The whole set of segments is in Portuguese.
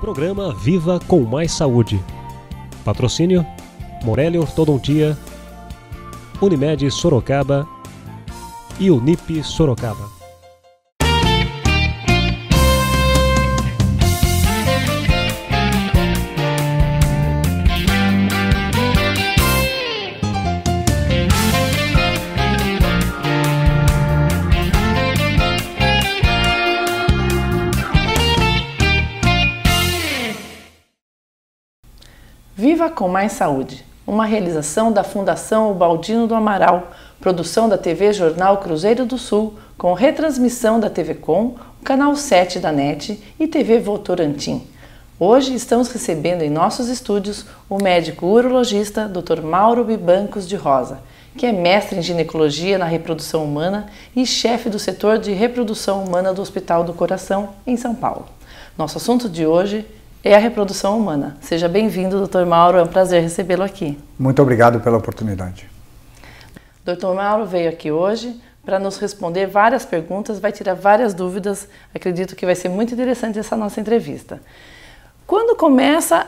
Programa Viva com Mais Saúde. Patrocínio: Morelli Ortodontia, Unimed Sorocaba e Unip Sorocaba. Viva com Mais Saúde, uma realização da Fundação Ubaldino do Amaral, produção da TV Jornal Cruzeiro do Sul, com retransmissão da TV Com, o canal 7 da NET e TV Votorantim. Hoje estamos recebendo em nossos estúdios o médico urologista Dr. Mauro Bibancos de Rosa, que é mestre em ginecologia na reprodução humana e chefe do setor de reprodução humana do Hospital do Coração, em São Paulo. Nosso assunto de hoje é a reprodução humana. Seja bem-vindo, Dr. Mauro, é um prazer recebê-lo aqui. Muito obrigado pela oportunidade. Dr. Mauro veio aqui hoje para nos responder várias perguntas, vai tirar várias dúvidas, acredito que vai ser muito interessante essa nossa entrevista. Quando começa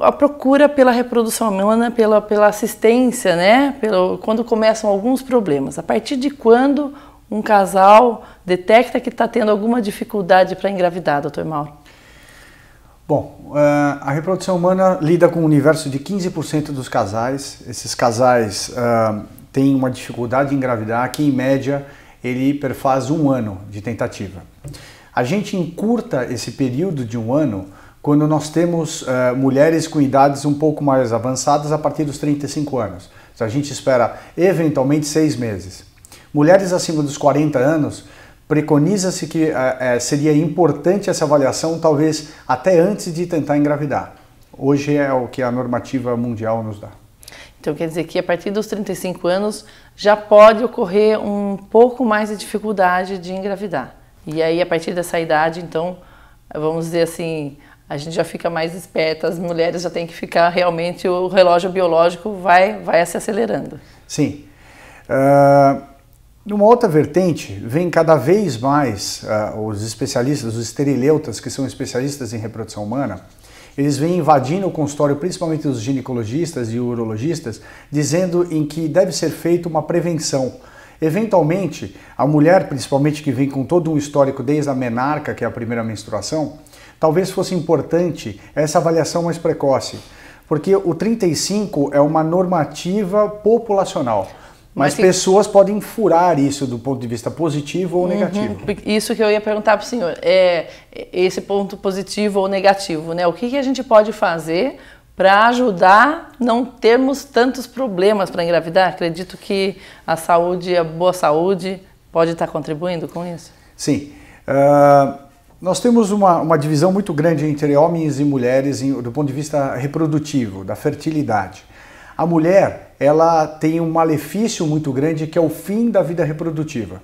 a procura pela reprodução humana, pela assistência, né? Quando começam alguns problemas, a partir de quando um casal detecta que está tendo alguma dificuldade para engravidar, Dr. Mauro? Bom, a reprodução humana lida com um universo de 15% dos casais. Esses casais têm uma dificuldade em engravidar que, em média, ele perfaz 1 ano de tentativa. A gente encurta esse período de 1 ano quando nós temos mulheres com idades um pouco mais avançadas a partir dos 35 anos. Então, a gente espera, eventualmente, 6 meses. Mulheres acima dos 40 anos, preconiza-se que seria importante essa avaliação, talvez até antes de tentar engravidar. Hoje é o que a normativa mundial nos dá. Então quer dizer que a partir dos 35 anos já pode ocorrer um pouco mais de dificuldade de engravidar. E aí a partir dessa idade, então, vamos dizer assim, a gente já fica mais esperta, as mulheres já têm que ficar realmente, o relógio biológico vai se acelerando. Sim. Numa outra vertente, vem cada vez mais os especialistas, os esterileutas, que são especialistas em reprodução humana, eles vêm invadindo o consultório, principalmente os ginecologistas e urologistas, dizendo em que deve ser feita uma prevenção. Eventualmente, a mulher, principalmente que vem com todo um histórico desde a menarca, que é a primeira menstruação, talvez fosse importante essa avaliação mais precoce, porque o 35 é uma normativa populacional. Mas pessoas podem furar isso do ponto de vista positivo ou negativo. Isso que eu ia perguntar para o senhor, esse ponto positivo ou negativo, né? O que a gente pode fazer para ajudar não termos tantos problemas para engravidar? Acredito que a saúde, a boa saúde, pode estar contribuindo com isso? Sim. Nós temos uma divisão muito grande entre homens e mulheres do ponto de vista reprodutivo, da fertilidade. A mulher, ela tem um malefício muito grande que é o fim da vida reprodutiva.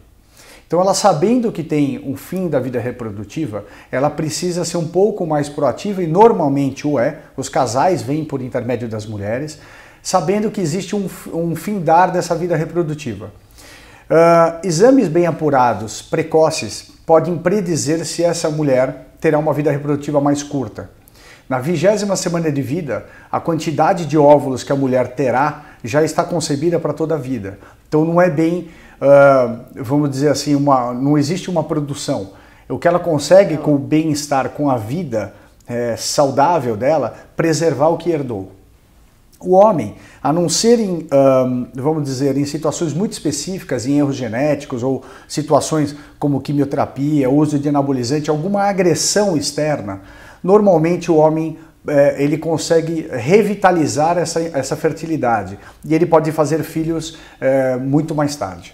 Então ela, sabendo que tem um fim da vida reprodutiva, ela precisa ser um pouco mais proativa e normalmente o é. Os casais vêm por intermédio das mulheres, sabendo que existe um findar dessa vida reprodutiva. Exames bem apurados, precoces, podem predizer se essa mulher terá uma vida reprodutiva mais curta. Na 20ª semana de vida, a quantidade de óvulos que a mulher terá já está concebida para toda a vida. Então não é bem, vamos dizer assim, não existe uma produção. O que ela consegue com o bem-estar, com a vida saudável dela, preservar o que herdou. O homem, a não ser vamos dizer, em situações muito específicas, em erros genéticos ou situações como quimioterapia, uso de anabolizante, alguma agressão externa, normalmente o homem ele consegue revitalizar essa fertilidade e ele pode fazer filhos muito mais tarde.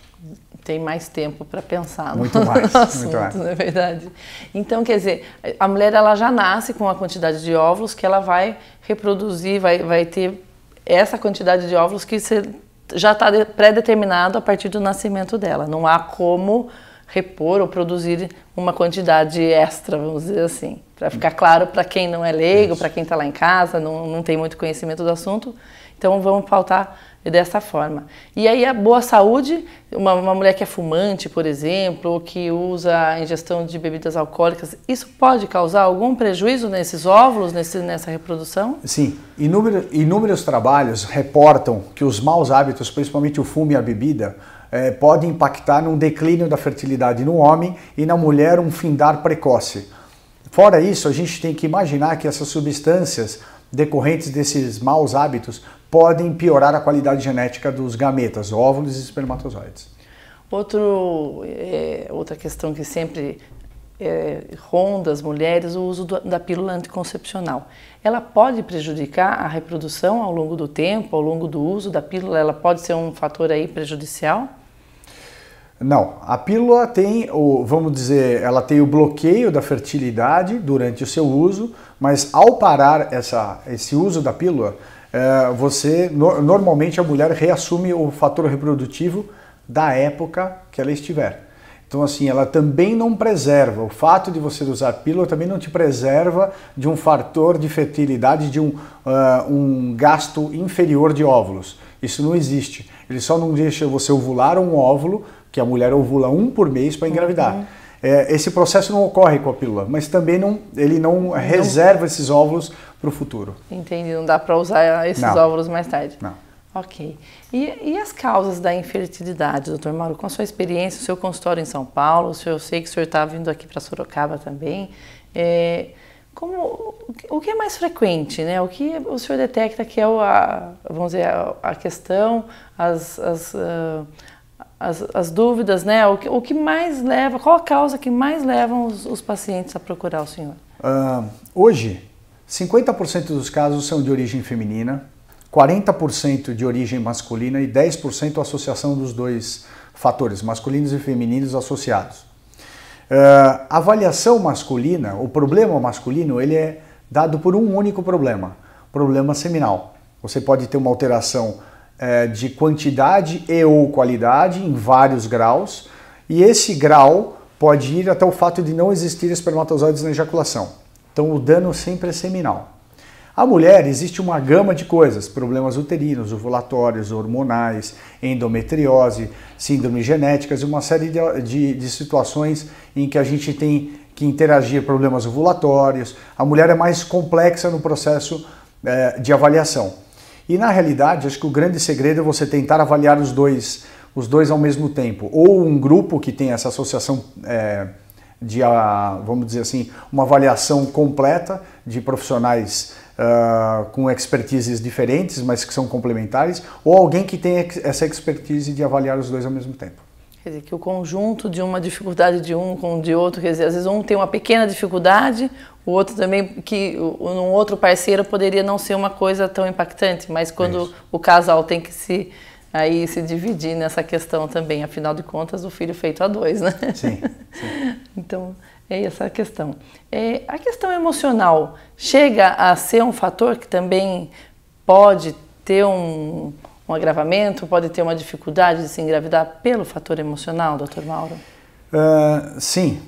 Tem mais tempo para pensar muito mais, assunto, muito mais. Não é verdade? Então, quer dizer, a mulher ela já nasce com a quantidade de óvulos que ela vai reproduzir, vai ter essa quantidade de óvulos que já está pré-determinado a partir do nascimento dela. Não há como repor ou produzir uma quantidade extra, vamos dizer assim, para ficar claro para quem não é leigo, para quem está lá em casa, não tem muito conhecimento do assunto. Então vamos pautar dessa forma. E aí a boa saúde, uma mulher que é fumante, por exemplo, ou que usa a ingestão de bebidas alcoólicas, isso pode causar algum prejuízo nesses óvulos, nessa reprodução? Sim, inúmeros trabalhos reportam que os maus hábitos, principalmente o fumo e a bebida, podem impactar num declínio da fertilidade no homem e na mulher um findar precoce. Fora isso, a gente tem que imaginar que essas substâncias decorrentes desses maus hábitos podem piorar a qualidade genética dos gametas, óvulos e espermatozoides. Outra questão que sempre ronda as mulheres, o uso da pílula anticoncepcional. Ela pode prejudicar a reprodução ao longo do tempo, ao longo do uso da pílula? Ela pode ser um fator aí prejudicial? Não, a pílula tem, vamos dizer, ela tem o bloqueio da fertilidade durante o seu uso, mas ao parar esse uso da pílula, normalmente a mulher reassume o fator reprodutivo da época que ela estiver. Então assim, ela também não preserva, o fato de você usar pílula também não te preserva de um fator de fertilidade, de um gasto inferior de óvulos. Isso não existe. Ele só não deixa você ovular um óvulo, que a mulher ovula um por mês para engravidar. Uhum. Esse processo não ocorre com a pílula, mas também ele não reserva esses óvulos para o futuro. Entendi, não dá para usar esses óvulos mais tarde. Não. Ok. E as causas da infertilidade, doutor Mauro? Com a sua experiência, o seu consultório em São Paulo, eu sei que o senhor está vindo aqui para Sorocaba também, o que é mais frequente, né? O que o senhor detecta que é vamos dizer, a questão, as dúvidas, né? O que mais leva, qual a causa que mais levam os pacientes a procurar o senhor? Hoje, 50% dos casos são de origem feminina, 40% de origem masculina e 10% associação dos dois fatores, masculinos e femininos associados. A avaliação masculina, o problema masculino, ele é dado por um único problema seminal. Você pode ter uma alteração de quantidade e ou qualidade em vários graus, e esse grau pode ir até o fato de não existir espermatozoides na ejaculação. Então o dano sempre é seminal. A mulher, existe uma gama de coisas, problemas uterinos, ovulatórios, hormonais, endometriose, síndromes genéticas e uma série de situações em que a gente tem que interagir, problemas ovulatórios. A mulher é mais complexa no processo de avaliação. E na realidade, acho que o grande segredo é você tentar avaliar os dois ao mesmo tempo. Ou um grupo que tem essa associação vamos dizer assim, uma avaliação completa de profissionais com expertises diferentes, mas que são complementares, ou alguém que tem essa expertise de avaliar os dois ao mesmo tempo. Quer dizer, que o conjunto de uma dificuldade de um com o de outro, quer dizer, às vezes um tem uma pequena dificuldade, o outro também, que um outro parceiro poderia não ser uma coisa tão impactante, mas quando o casal tem que se dividir nessa questão também, afinal de contas, o filho feito a dois, né? Sim. Então, é essa a questão. A questão emocional chega a ser um fator que também pode ter um agravamento, pode ter uma dificuldade de se engravidar pelo fator emocional, doutor Mauro? Sim.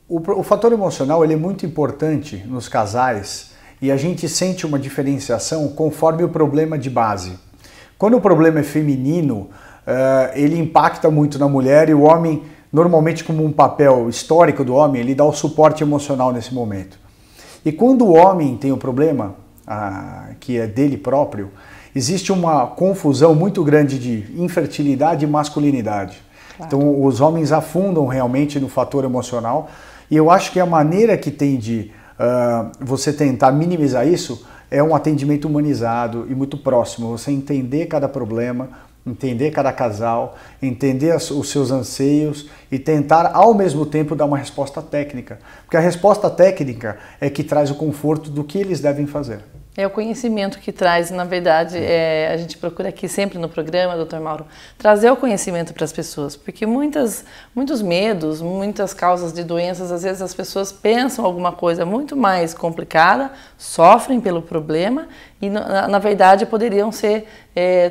O fator emocional ele é muito importante nos casais e a gente sente uma diferenciação conforme o problema de base. Quando o problema é feminino, ele impacta muito na mulher e o homem, normalmente como um papel histórico do homem, ele dá o suporte emocional nesse momento. E quando o homem tem o problema, que é dele próprio, existe uma confusão muito grande de infertilidade e masculinidade. Claro. Então os homens afundam realmente no fator emocional e eu acho que a maneira que tem de você tentar minimizar isso é um atendimento humanizado e muito próximo. Você entender cada problema, entender cada casal, entender os seus anseios e tentar ao mesmo tempo dar uma resposta técnica. Porque a resposta técnica é que traz o conforto do que eles devem fazer. É o conhecimento que traz, na verdade, a gente procura aqui sempre no programa, doutor Mauro, trazer o conhecimento para as pessoas, porque muitos medos, muitas causas de doenças, às vezes as pessoas pensam alguma coisa muito mais complicada, sofrem pelo problema e na verdade poderiam ser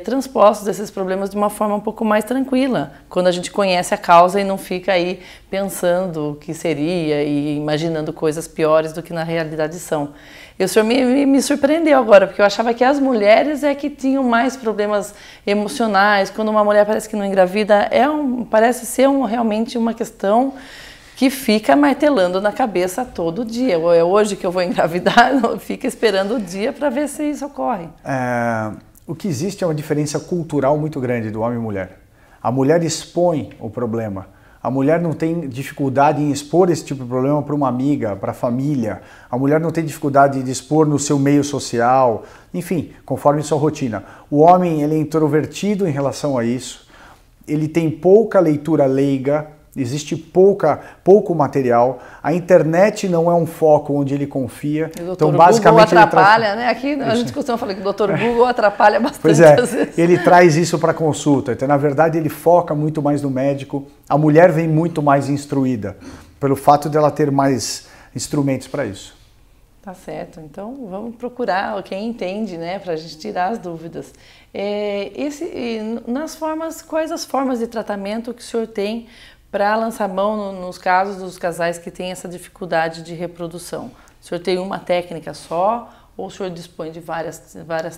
transpostos esses problemas de uma forma um pouco mais tranquila, quando a gente conhece a causa e não fica aí pensando o que seria e imaginando coisas piores do que na realidade são. E o senhor me surpreendeu agora, porque eu achava que as mulheres é que tinham mais problemas emocionais. Quando uma mulher parece que não engravida, parece ser realmente uma questão que fica martelando na cabeça todo dia. É hoje que eu vou engravidar, fica esperando o dia para ver se isso ocorre. O que existe é uma diferença cultural muito grande do homem e mulher. A mulher expõe o problema. A mulher não tem dificuldade em expor esse tipo de problema para uma amiga, para a família. A mulher não tem dificuldade de expor no seu meio social. Enfim, conforme sua rotina. O homem, ele é introvertido em relação a isso. Ele tem pouca leitura leiga. Existe pouco material. A internet não é um foco onde ele confia. Então, basicamente, Google atrapalha, né? Aqui a gente costuma falar que o Dr. Google atrapalha bastante. Pois é, às vezes. Ele traz isso para consulta. Então, na verdade, ele foca muito mais no médico. A mulher vem muito mais instruída, pelo fato dela ter mais instrumentos para isso. Tá certo. Então, vamos procurar quem entende, né? Para a gente tirar as dúvidas. Quais as formas de tratamento que o senhor tem para lançar mão nos casos dos casais que têm essa dificuldade de reprodução? O senhor tem uma técnica só ou o senhor dispõe de várias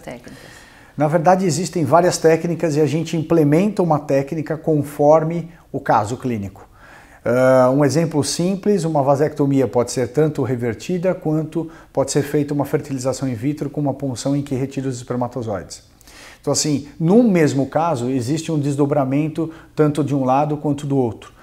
técnicas? Na verdade, existem várias técnicas e a gente implementa uma técnica conforme o caso clínico. Um exemplo simples, uma vasectomia pode ser tanto revertida quanto pode ser feita uma fertilização in vitro com uma punção em que retira os espermatozoides. Então assim, num mesmo caso, existe um desdobramento tanto de um lado quanto do outro.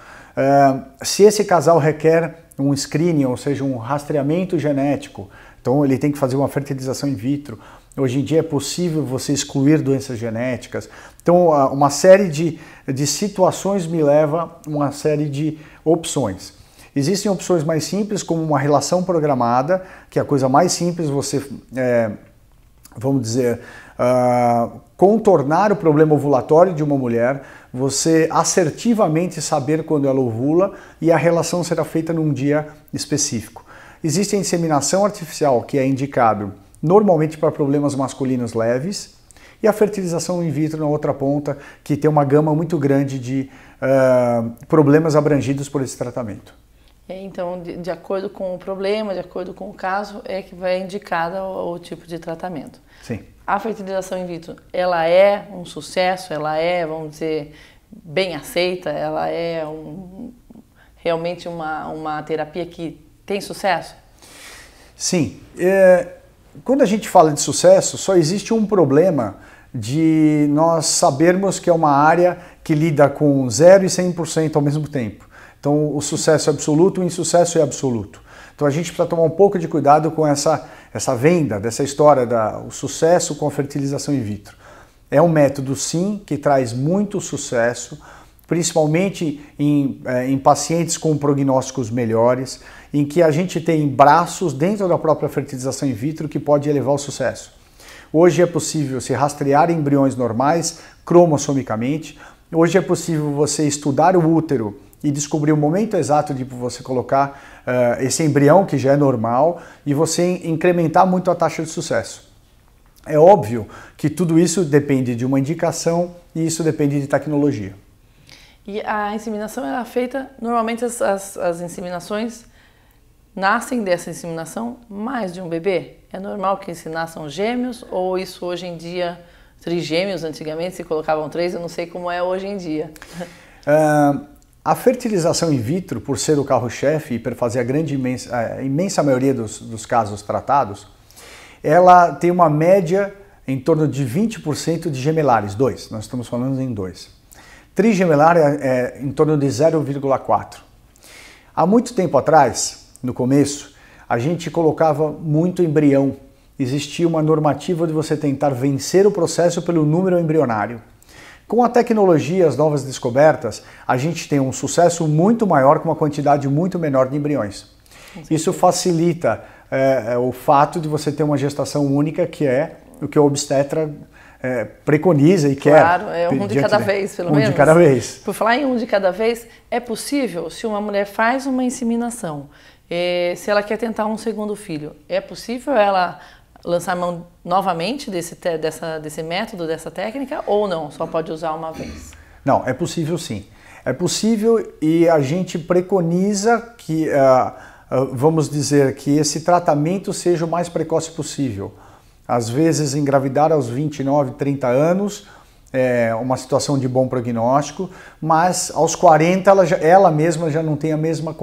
Se esse casal requer um screening, ou seja, um rastreamento genético, então ele tem que fazer uma fertilização in vitro. Hoje em dia é possível você excluir doenças genéticas. Então uma série de situações me leva a uma série de opções. Existem opções mais simples, como uma relação programada, que é a coisa mais simples, você, vamos dizer, contornar o problema ovulatório de uma mulher, você assertivamente saber quando ela ovula e a relação será feita num dia específico. Existe a inseminação artificial, que é indicado normalmente para problemas masculinos leves, e a fertilização in vitro na outra ponta, que tem uma gama muito grande de problemas abrangidos por esse tratamento. Então, de acordo com o problema, de acordo com o caso, é que vai indicada o tipo de tratamento. Sim. A fertilização in vitro, ela é um sucesso, ela é, vamos dizer, bem aceita, ela é realmente uma terapia que tem sucesso? Sim. Quando a gente fala de sucesso, só existe um problema de nós sabermos que é uma área que lida com 0 e 100% ao mesmo tempo. Então, o sucesso é absoluto, o insucesso é absoluto. Então, a gente precisa tomar um pouco de cuidado com essa venda, dessa história do sucesso com a fertilização in vitro. É um método, sim, que traz muito sucesso, principalmente em pacientes com prognósticos melhores, em que a gente tem braços dentro da própria fertilização in vitro que pode elevar o sucesso. Hoje é possível se rastrear embriões normais cromossomicamente. Hoje é possível você estudar o útero e descobrir o momento exato de você colocar esse embrião, que já é normal, e você incrementar muito a taxa de sucesso. É óbvio que tudo isso depende de uma indicação e isso depende de tecnologia. E a inseminação é feita, normalmente as inseminações nascem dessa inseminação mais de um bebê? É normal que se nasçam gêmeos ou isso hoje em dia, trigêmeos antigamente se colocavam 3, eu não sei como é hoje em dia. A fertilização in vitro, por ser o carro-chefe e por fazer a imensa maioria dos casos tratados, ela tem uma média em torno de 20% de gemelares, 2, nós estamos falando em 2. Trigemelar é em torno de 0,4. Há muito tempo atrás, no começo, a gente colocava muito embrião. Existia uma normativa de você tentar vencer o processo pelo número embrionário. Com a tecnologia, as novas descobertas, a gente tem um sucesso muito maior com uma quantidade muito menor de embriões. Isso facilita o fato de você ter uma gestação única, que é o que o obstetra preconiza e quer. Claro, é um de cada vez, pelo menos. Um de cada vez. Por falar em um de cada vez, é possível, se uma mulher faz uma inseminação, se ela quer tentar um segundo filho, é possível ela lançar mão novamente desse método, dessa técnica, ou não? Só pode usar uma vez? Não, é possível sim. É possível e a gente preconiza que, vamos dizer, que esse tratamento seja o mais precoce possível. Às vezes engravidar aos 29, 30 anos é uma situação de bom prognóstico, mas aos 40 ela mesma já não tem a mesma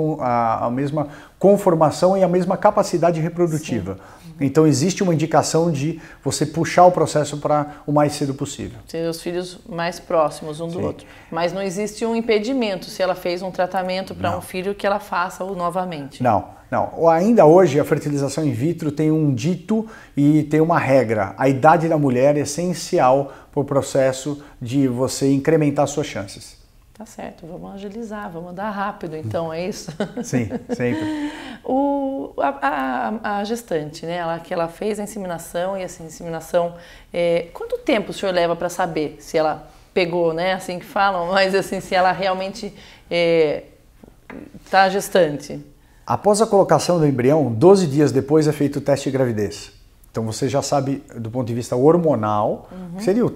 conformação e a mesma capacidade reprodutiva. Sim. Então existe uma indicação de você puxar o processo para o mais cedo possível. Ter os filhos mais próximos um do outro. Mas não existe um impedimento se ela fez um tratamento para um filho que ela faça-o novamente. Não. Ainda hoje a fertilização in vitro tem um dito e tem uma regra. A idade da mulher é essencial para o processo de você incrementar suas chances. Tá certo, vamos agilizar, vamos andar rápido, então, é isso? Sim, sempre. A gestante, né, que ela fez a inseminação e essa inseminação, quanto tempo o senhor leva para saber se ela pegou, né, assim que falam, mas assim, se ela realmente está gestante? Após a colocação do embrião, 12 dias depois é feito o teste de gravidez. Então você já sabe do ponto de vista hormonal, que seria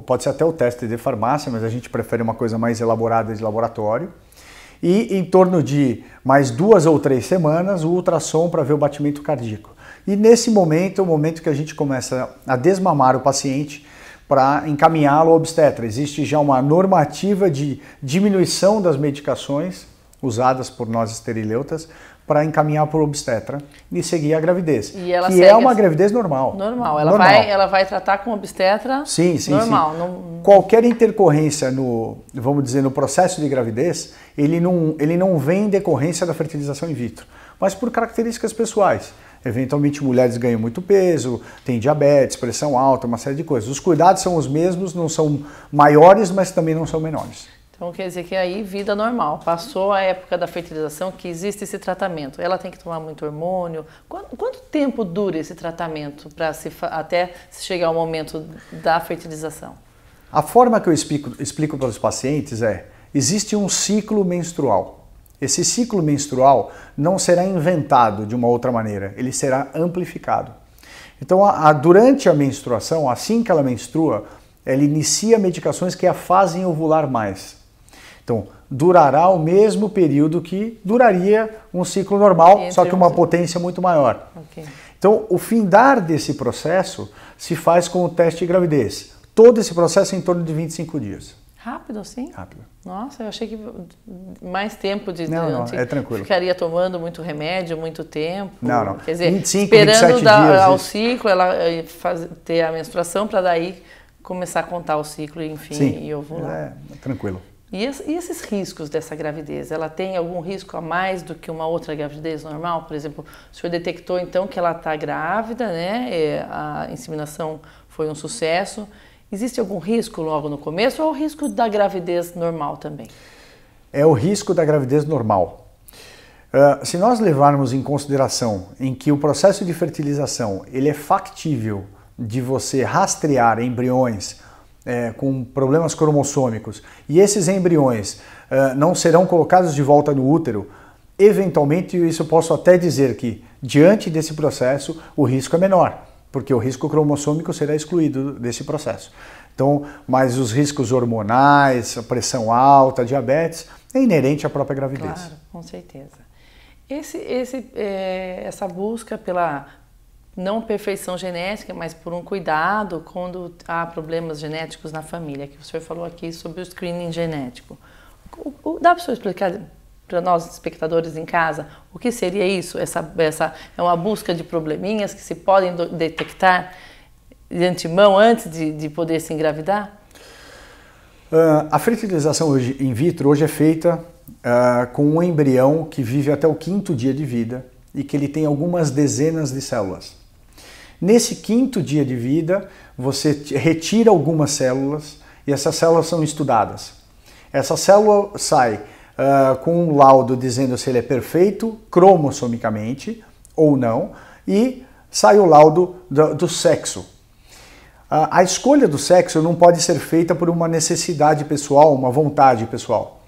pode ser até o teste de farmácia, mas a gente prefere uma coisa mais elaborada de laboratório. E em torno de mais 2 ou 3 semanas, o ultrassom para ver o batimento cardíaco. E nesse momento é o momento que a gente começa a desmamar o paciente para encaminhá-lo ao obstetra. Existe já uma normativa de diminuição das medicações usadas por nós esterileutas para encaminhar para o obstetra e seguir a gravidez, e ela que é uma gravidez normal. Normal. Ela vai tratar com o obstetra normal. Sim. Qualquer intercorrência vamos dizer, no processo de gravidez, ele não vem em decorrência da fertilização in vitro, mas por características pessoais. Eventualmente mulheres ganham muito peso, têm diabetes, pressão alta, uma série de coisas. Os cuidados são os mesmos, não são maiores, mas também não são menores. Então quer dizer que aí vida normal, passou a época da fertilização que existe esse tratamento. Ela tem que tomar muito hormônio. Quanto tempo dura esse tratamento até chegar ao momento da fertilização? A forma que eu explico para os pacientes existe um ciclo menstrual. Esse ciclo menstrual não será inventado de uma outra maneira, ele será amplificado. Então durante a menstruação, assim que ela menstrua, ela inicia medicações que a fazem ovular mais. Então, durará o mesmo período que duraria um ciclo normal, só que uma potência muito maior. Okay. Então, o findar desse processo se faz com o teste de gravidez. Todo esse processo é em torno de 25 dias. Rápido assim? Rápido. Nossa, eu achei que mais tempo Não, é tranquilo. Ficaria tomando muito remédio, muito tempo. Não. Quer dizer, 25, esperando 27 dias, ao ciclo, ela ter a menstruação para daí começar a contar o ciclo, enfim, Sim, e ovular. Tranquilo. E esses riscos dessa gravidez? Ela tem algum risco a mais do que uma outra gravidez normal? Por exemplo, o senhor detectou então que ela está grávida, né? A inseminação foi um sucesso. Existe algum risco logo no começo ou é o risco da gravidez normal também? É o risco da gravidez normal. Se nós levarmos em consideração em que o processo de fertilização ele é factível de você rastrear embriões com problemas cromossômicos e esses embriões não serão colocados de volta no útero, eventualmente isso eu posso até dizer que diante desse processo o risco é menor, porque o risco cromossômico será excluído desse processo. Então, mas os riscos hormonais, a pressão alta, a diabetes, é inerente à própria gravidez. Claro, com certeza. Essa busca pela não perfeição genética, mas por um cuidado quando há problemas genéticos na família, que o senhor falou aqui sobre o screening genético. Dá para o senhor explicar para nós, espectadores em casa, o que seria isso? Essa é uma busca de probleminhas que se podem detectar de antemão antes de poder se engravidar? A fertilização hoje, in vitro hoje é feita com um embrião que vive até o 5º dia de vida e que ele tem algumas dezenas de células. Nesse 5º dia de vida, você retira algumas células e essas células são estudadas. Essa célula sai com um laudo dizendo se ele é perfeito cromossomicamente ou não e sai o laudo do sexo. A escolha do sexo não pode ser feita por uma necessidade pessoal, uma vontade pessoal.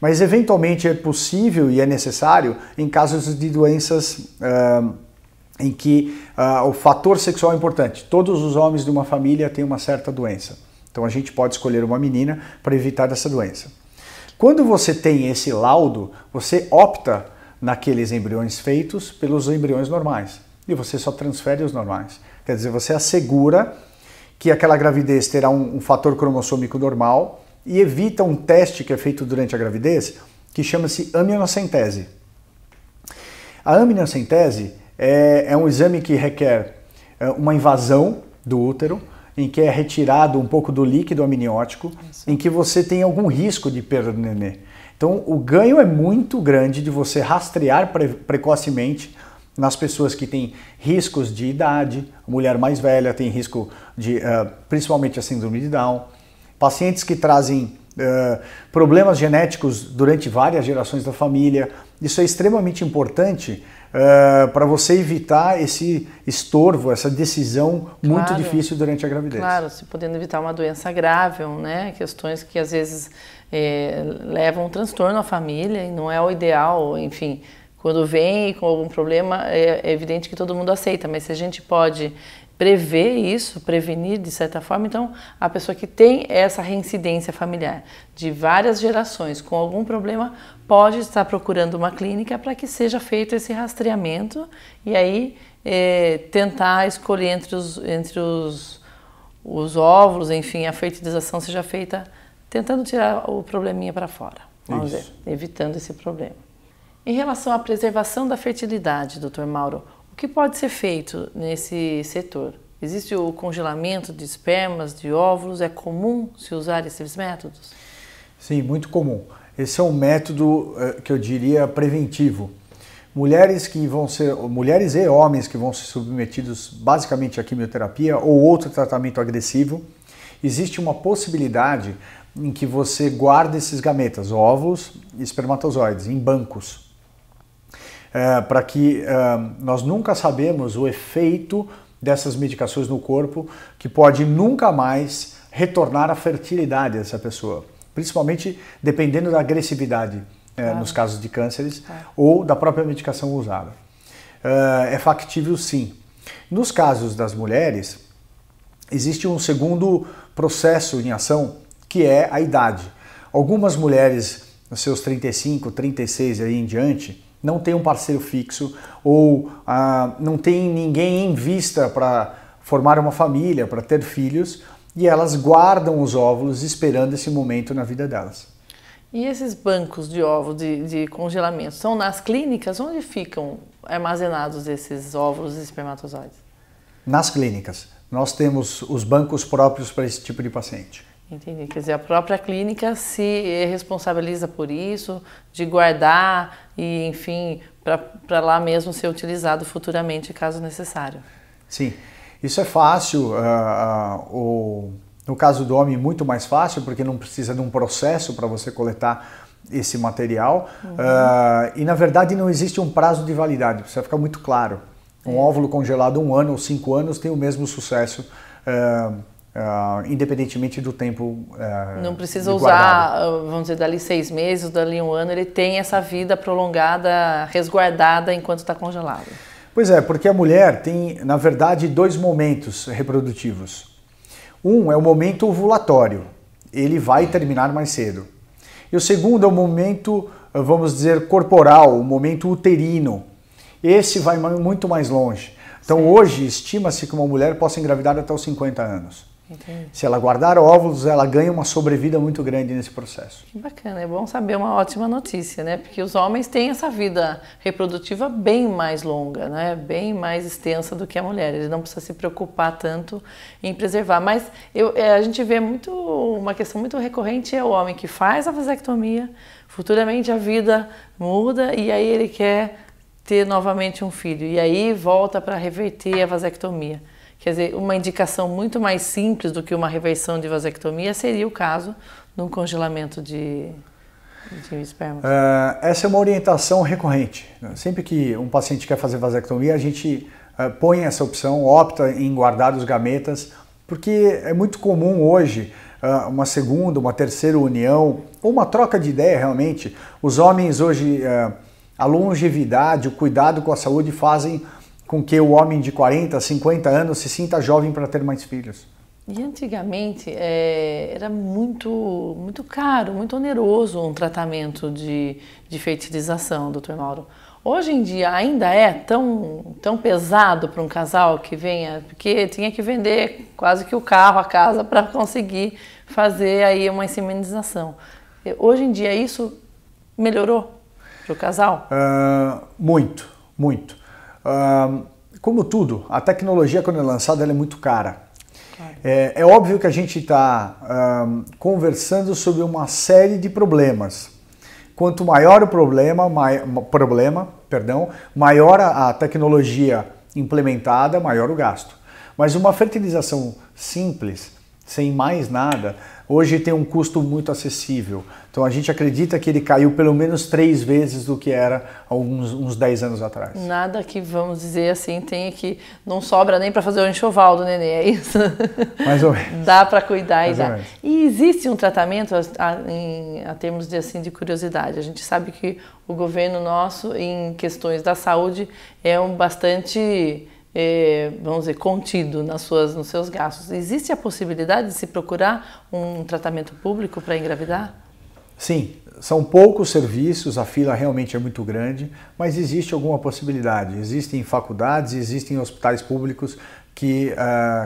Mas eventualmente é possível e é necessário em casos de doenças em que o fator sexual é importante. Todos os homens de uma família têm uma certa doença. Então a gente pode escolher uma menina para evitar essa doença. Quando você tem esse laudo, você opta naqueles embriões feitos pelos embriões normais. E você só transfere os normais. Quer dizer, você assegura que aquela gravidez terá um fator cromossômico normal e evita um teste que é feito durante a gravidez que chama-se amniocentese. A amniocentese é um exame que requer uma invasão do útero, em que é retirado um pouco do líquido amniótico, em que você tem algum risco de perda do nenê. Então o ganho é muito grande de você rastrear precocemente nas pessoas que têm riscos de idade, a mulher mais velha tem risco de, principalmente a síndrome de Down, pacientes que trazem problemas genéticos durante várias gerações da família. Isso é extremamente importante para você evitar esse estorvo, essa decisão muito difícil durante a gravidez. Claro, se podendo evitar uma doença grave, né? Questões que às vezes levam um transtorno à família e não é o ideal, enfim. Quando vem com algum problema, é evidente que todo mundo aceita, mas se a gente pode prever isso, prevenir de certa forma, então a pessoa que tem essa reincidência familiar de várias gerações com algum problema pode estar procurando uma clínica para que seja feito esse rastreamento e aí tentar escolher entre os óvulos, enfim, a fertilização seja feita tentando tirar o probleminha para fora, vamos dizer, evitando esse problema. Em relação à preservação da fertilidade, Dr. Mauro, o que pode ser feito nesse setor? Existe o congelamento de espermas, de óvulos? É comum se usar esses métodos? Sim, muito comum. Esse é um método que eu diria preventivo. Mulheres e homens que vão ser submetidos basicamente à quimioterapia ou outro tratamento agressivo, existe uma possibilidade em que você guarda esses gametas, óvulos e espermatozoides, em bancos. Para que nós nunca sabemos o efeito dessas medicações no corpo, que pode nunca mais retornar à fertilidade dessa pessoa, principalmente dependendo da agressividade nos casos de cânceres ou da própria medicação usada. É factível sim. Nos casos das mulheres, existe um segundo processo em ação, que é a idade. Algumas mulheres, nos seus 35, 36 e aí em diante, não tem um parceiro fixo ou não tem ninguém em vista para formar uma família, para ter filhos, e elas guardam os óvulos esperando esse momento na vida delas. E esses bancos de óvulos de congelamento, são nas clínicas? Onde ficam armazenados esses óvulos e espermatozoides? Nas clínicas. Nós temos os bancos próprios para esse tipo de paciente. Entendi. Quer dizer, a própria clínica se responsabiliza por isso, de guardar e, enfim, para lá mesmo ser utilizado futuramente, caso necessário. Sim, isso é fácil. No caso do homem, muito mais fácil, porque não precisa de um processo para você coletar esse material. E, na verdade, não existe um prazo de validade, precisa ficar muito claro. Um óvulo congelado 1 ano ou 5 anos tem o mesmo sucesso, independentemente do tempo não precisa usar, vamos dizer, dali 6 meses, dali 1 ano, ele tem essa vida prolongada, resguardada enquanto está congelado. Pois é, porque a mulher tem, na verdade, 2 momentos reprodutivos. Um é o momento ovulatório, ele vai terminar mais cedo. E o segundo é o momento, vamos dizer, corporal, o momento uterino. Esse vai muito mais longe. Então hoje estima-se que uma mulher possa engravidar até os 50 anos. Entendi. Se ela guardar óvulos, ela ganha uma sobrevida muito grande nesse processo. Que bacana, é bom saber, uma ótima notícia, né? Porque os homens têm essa vida reprodutiva bem mais longa, né? Bem mais extensa do que a mulher. Ele não precisa se preocupar tanto em preservar. Mas a gente vê uma questão muito recorrente, é o homem que faz a vasectomia, futuramente a vida muda e aí ele quer ter novamente um filho. E aí volta para reverter a vasectomia. Quer dizer, uma indicação muito mais simples do que uma reversão de vasectomia seria o caso de um congelamento de esperma. Essa é uma orientação recorrente. Sempre que um paciente quer fazer vasectomia, a gente põe essa opção, opta em guardar os gametas, porque é muito comum hoje uma segunda, uma terceira união, ou uma troca de ideia realmente. Os homens hoje, a longevidade, o cuidado com a saúde fazem com que o homem de 40, 50 anos se sinta jovem para ter mais filhos. E antigamente era muito caro, muito oneroso um tratamento de fertilização, doutor Mauro. Hoje em dia ainda é tão pesado para um casal que venha, porque tinha que vender quase que o carro, a casa, para conseguir fazer aí uma inseminização. Hoje em dia isso melhorou para o casal? Muito. Como tudo, a tecnologia quando é lançada ela é muito cara. Claro. É óbvio que a gente está conversando sobre uma série de problemas. Quanto maior o problema, maior a tecnologia implementada, maior o gasto. Mas uma fertilização simples, sem mais nada, hoje tem um custo muito acessível. Então a gente acredita que ele caiu pelo menos 3 vezes do que era há uns 10 anos atrás. Nada que, vamos dizer assim, tenha que não sobra nem para fazer o enxoval do nenê, é isso? Mais ou menos. Dá para cuidar e dá. E existe um tratamento, a termos de curiosidade, a gente sabe que o governo nosso, em questões da saúde, é bastante... vamos dizer, contido nos seus gastos. Existe a possibilidade de se procurar um tratamento público para engravidar? Sim, são poucos serviços, a fila realmente é muito grande, mas existe alguma possibilidade. Existem faculdades, existem hospitais públicos que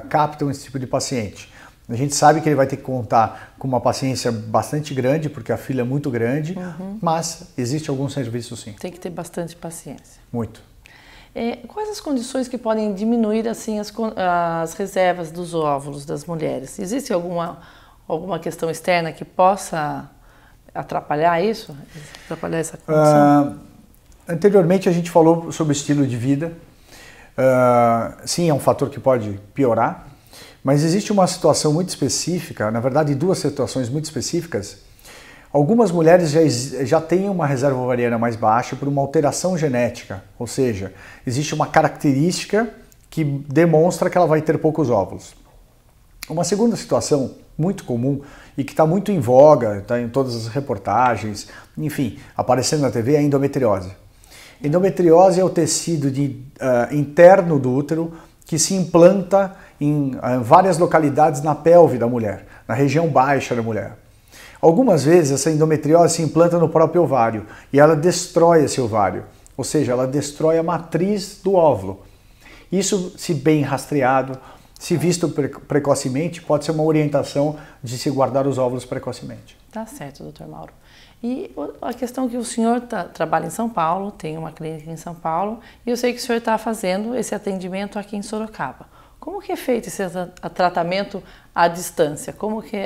captam esse tipo de paciente. A gente sabe que ele vai ter que contar com uma paciência bastante grande, porque a fila é muito grande, mas existe algum serviço sim. Tem que ter bastante paciência. Muito. Quais as condições que podem diminuir assim as reservas dos óvulos das mulheres? Existe alguma questão externa que possa atrapalhar isso? Atrapalhar essa condição? Anteriormente a gente falou sobre o estilo de vida. Sim, é um fator que pode piorar, mas existe uma situação muito específica, na verdade 2 situações muito específicas. Algumas mulheres já têm uma reserva ovariana mais baixa por uma alteração genética, ou seja, existe uma característica que demonstra que ela vai ter poucos óvulos. Uma segunda situação muito comum e que está muito em voga, está em todas as reportagens, enfim, aparecendo na TV, é a endometriose. Endometriose é o tecido interno do útero que se implanta em várias localidades na pelve da mulher, na região baixa da mulher. Algumas vezes essa endometriose se implanta no próprio ovário e ela destrói esse ovário, ou seja, ela destrói a matriz do óvulo. Isso, se bem rastreado, se visto precocemente, pode ser uma orientação de se guardar os óvulos precocemente. Tá certo, doutor Mauro. E a questão que o senhor trabalha em São Paulo, tem uma clínica em São Paulo, e eu sei que o senhor está fazendo esse atendimento aqui em Sorocaba. Como que é feito esse tratamento à distância? Como que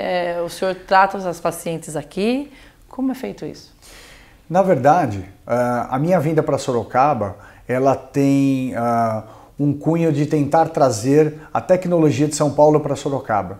o senhor trata as pacientes aqui? Como é feito isso? Na verdade, a minha vinda para Sorocaba, ela tem um cunho de tentar trazer a tecnologia de São Paulo para Sorocaba.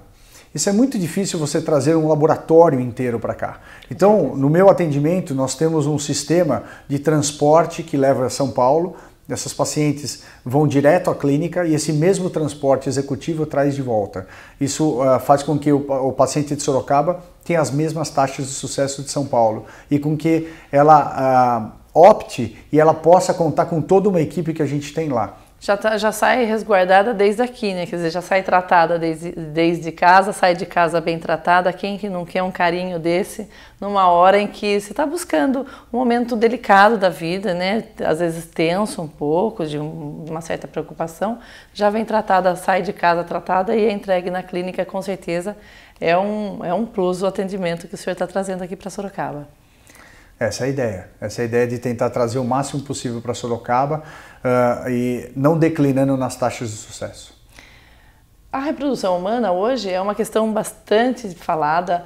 Isso é muito difícil você trazer um laboratório inteiro para cá. Então, no meu atendimento, nós temos um sistema de transporte que leva a São Paulo. Essas pacientes vão direto à clínica e esse mesmo transporte executivo traz de volta. Isso faz com que o paciente de Sorocaba tenha as mesmas taxas de sucesso de São Paulo e com que ela opte e ela possa contar com toda uma equipe que a gente tem lá. Já sai resguardada desde aqui, né? Quer dizer, já sai tratada desde casa, sai de casa bem tratada. Quem que não quer um carinho desse numa hora em que você está buscando um momento delicado da vida, né? Às vezes tenso um pouco, de uma certa preocupação, já vem tratada, sai de casa tratada e é entregue na clínica, com certeza é um plus o atendimento que o senhor está trazendo aqui para Sorocaba. Essa é a ideia de tentar trazer o máximo possível para Sorocaba e não declinando nas taxas de sucesso. A reprodução humana hoje é uma questão bastante falada,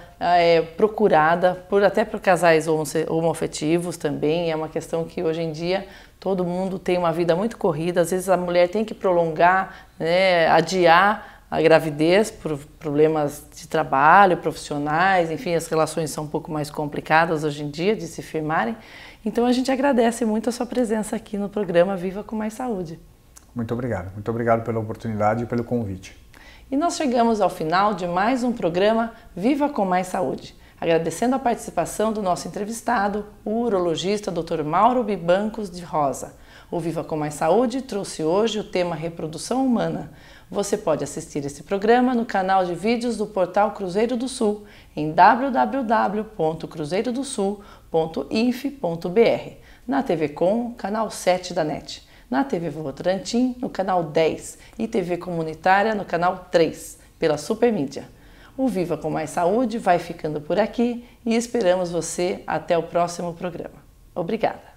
procurada até por casais homoafetivos também, é uma questão que hoje em dia todo mundo tem uma vida muito corrida, às vezes a mulher tem que prolongar, né, adiar a gravidez por problemas de trabalho, profissionais, enfim, as relações são um pouco mais complicadas hoje em dia de se firmarem. Então a gente agradece muito a sua presença aqui no programa Viva com Mais Saúde. Muito obrigado pela oportunidade e pelo convite. E nós chegamos ao final de mais um programa Viva com Mais Saúde. Agradecendo a participação do nosso entrevistado, o urologista Dr. Mauro Bibancos de Rosa. O Viva com Mais Saúde trouxe hoje o tema reprodução humana. Você pode assistir esse programa no canal de vídeos do portal Cruzeiro do Sul em www.cruzeirodosul.inf.br, na TV Com, canal 7 da NET, na TV Votorantim, no canal 10 e TV Comunitária no canal 3, pela Supermídia. O Viva com Mais Saúde vai ficando por aqui e esperamos você até o próximo programa. Obrigada!